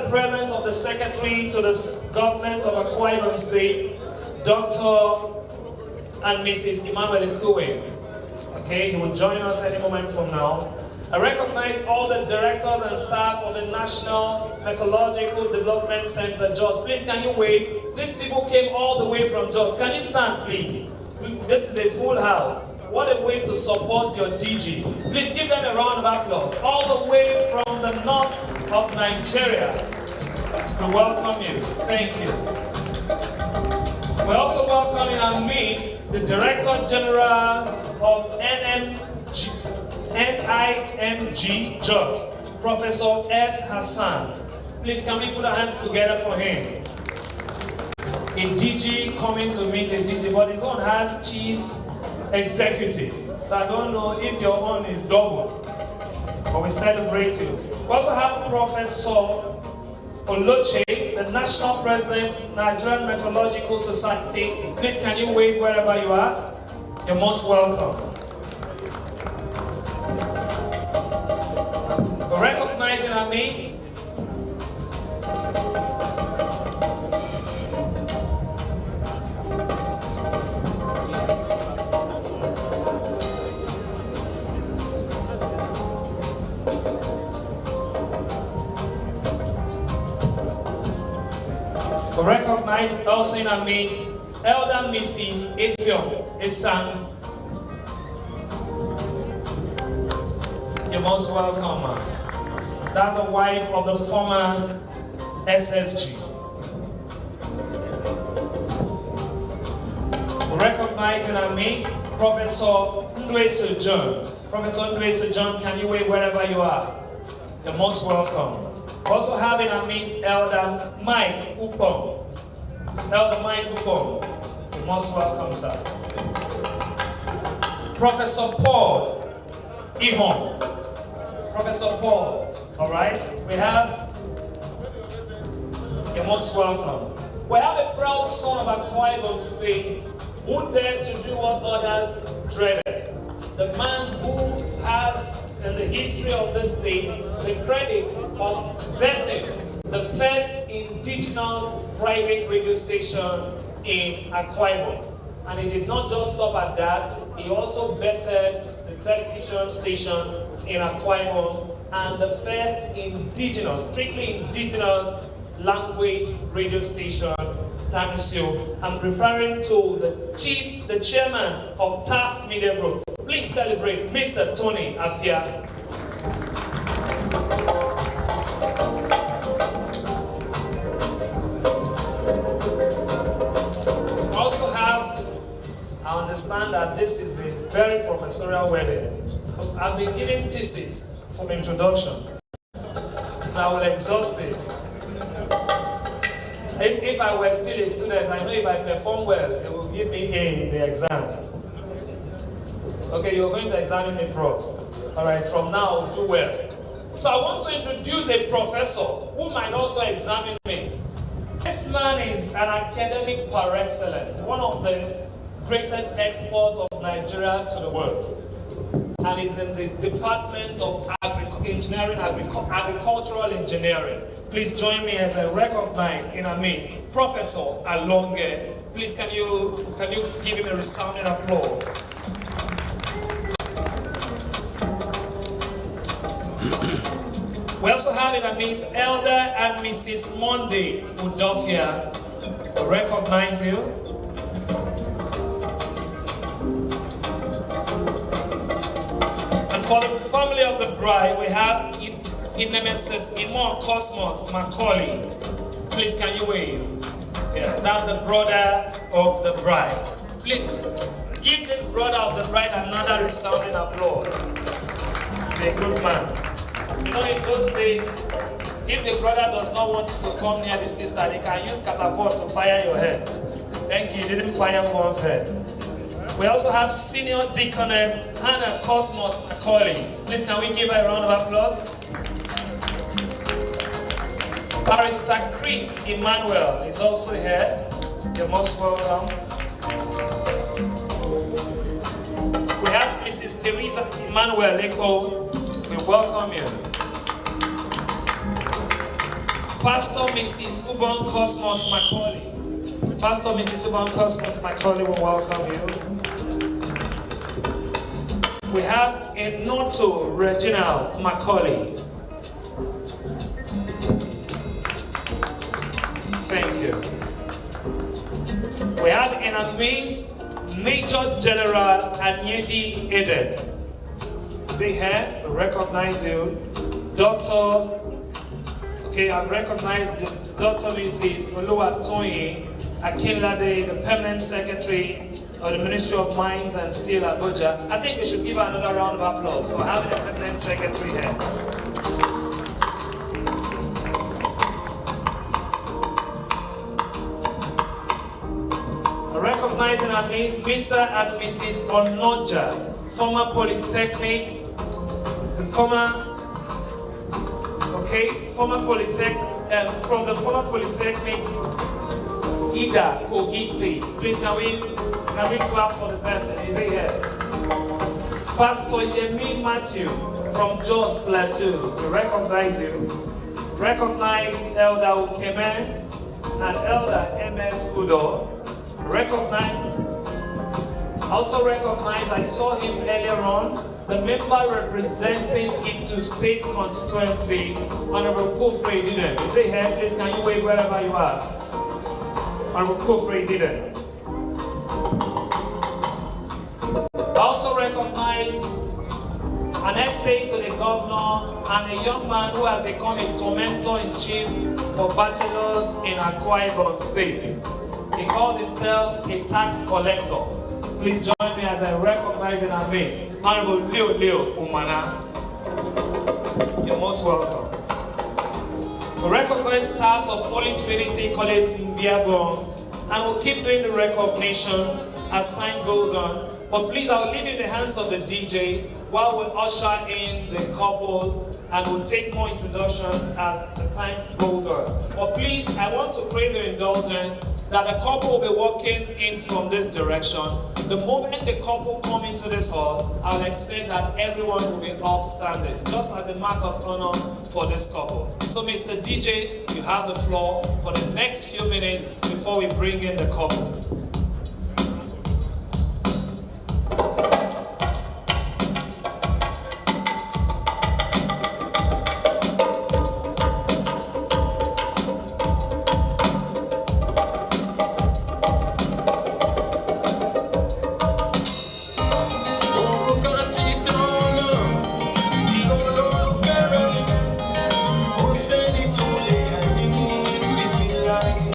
the presence of the Secretary to the Government of Akwa Ibom State, Dr. and Mrs. Emmanuel Ubong. Okay, he will join us any moment from now. I recognize all the directors and staff of the National Meteorological Development Center, Jos. Please, can you wave? These people came all the way from Jos. Can you stand, please? This is a full house. What a way to support your DG. Please give them a round of applause. All the way from the north of Nigeria. We welcome you. Thank you. We also welcome in our midst the Director General of NIMG Jobs, Professor S. Hassan. Please, can we put our hands together for him? A DG coming to meet a DG, but his own has Chief Executive. So I don't know if your own is double, but we celebrate you. We also have Professor Oloche, the National President, Nigerian Meteorological Society. Please, can you wave wherever you are? You're most welcome. We're recognizing our midst recognize also in our midst Elder Mrs. Ifeom Isang. You're most welcome, ma'am. That's the wife of the former SSG. We recognize in our midst Professor Ndifreke Ubong. Professor Ndifreke Ubong, can you wave wherever you are? You're most welcome. We also have in our midst Elder Mike Upong. Elder Mike Ubong, you're most welcome, sir. Professor Paul Ihon. Professor Paul, all right? We have, you're most welcome. We have a proud son of Akwa Ibom State who dared to do what others dreaded. The man who has, in the history of this state, the credit of birthing the first indigenous private radio station in Akwa Ibom. And he did not just stop at that, he also bettered the television station in Akwa Ibom and the first indigenous, strictly indigenous language radio station, Tanisio. I'm referring to the chairman of Taft Media Group. Please celebrate Mr. Tony Afia. I understand that this is a very professorial wedding. I've been giving thesis from introduction. I will exhaust it. If I were still a student, I know if I perform well, they will give me A in the exams. Okay, you're going to examine me, Prof. All right, from now, do well. So I want to introduce a professor who might also examine me. This man is an academic par excellence, one of the greatest exports of Nigeria to the world, and is in the Department of Agricultural Engineering. Please join me as I recognize in our midst Professor Alonge. Please, can you give him a resounding applause? We also have in our midst Elder and Mrs. Monday Udofia. We recognize you. For the family of the bride, we have Imon Cosmos Macaulay. Please, can you wave? Yes, that's the brother of the bride. Please, give this brother of the bride another resounding applause. He's a good man. You know, in those days, if the brother does not want you to come near the sister, they can use catapult to fire your head. Thank you, he didn't fire one's head. We also have Senior Deaconess Hannah Cosmos Macaulay. Please, can we give her a round of applause? Barrister Chris Emmanuel is also here. You're most welcome. We have Mrs. Teresa Emmanuel Eko. We welcome you. Pastor Mrs. Ubong Cosmos Macaulay. Pastor Mrs. Ubong Cosmos Macaulay will welcome you. We have a Noto Reginald Macaulay. Thank you. We have an amazed Major General Anyedi Edet. Say here, we recognize you. Dr. Okay, I recognize Dr. Mrs. Oluwatoyin Akinlade, the Permanent Secretary of the Ministry of Mines and Steel, Abuja. I think we should give her another round of applause for having a Permanent Secretary here. Recognizing our names, Mr. and Mrs. Onoja, former Polytechnic, from the former Polytechnic, Ida, Kogi State. Please, can we clap for the person? Is he here? Pastor Yemi Matthew from Jos Plateau. We recognize you. Recognize Elder Ukeme and Elder MS Udo. Also recognize, I saw him earlier on, the member representing into state constituency, Honorable Kofre Diden. Is he here? Please, can you wave wherever you are? Honorable Kofre Diden. I also recognize an essay to the governor and a young man who has become a tormentor-in-chief for bachelors in Akwa Ibom State. He calls himself a tax collector. Please join me as I recognize and amaze Honorable Leo Umana. You're most welcome. We recognize staff of Holy Trinity College in Biabong, and we'll keep doing the recognition as time goes on. But please, I'll leave it in the hands of the DJ while we usher in the couple, and we'll take more introductions as the time goes on. But please, I want to pray the indulgence that the couple will be walking in from this direction. The moment the couple come into this hall, I'll explain that everyone will be upstanding, just as a mark of honor for this couple. So Mr. DJ, you have the floor for the next few minutes before we bring in the couple.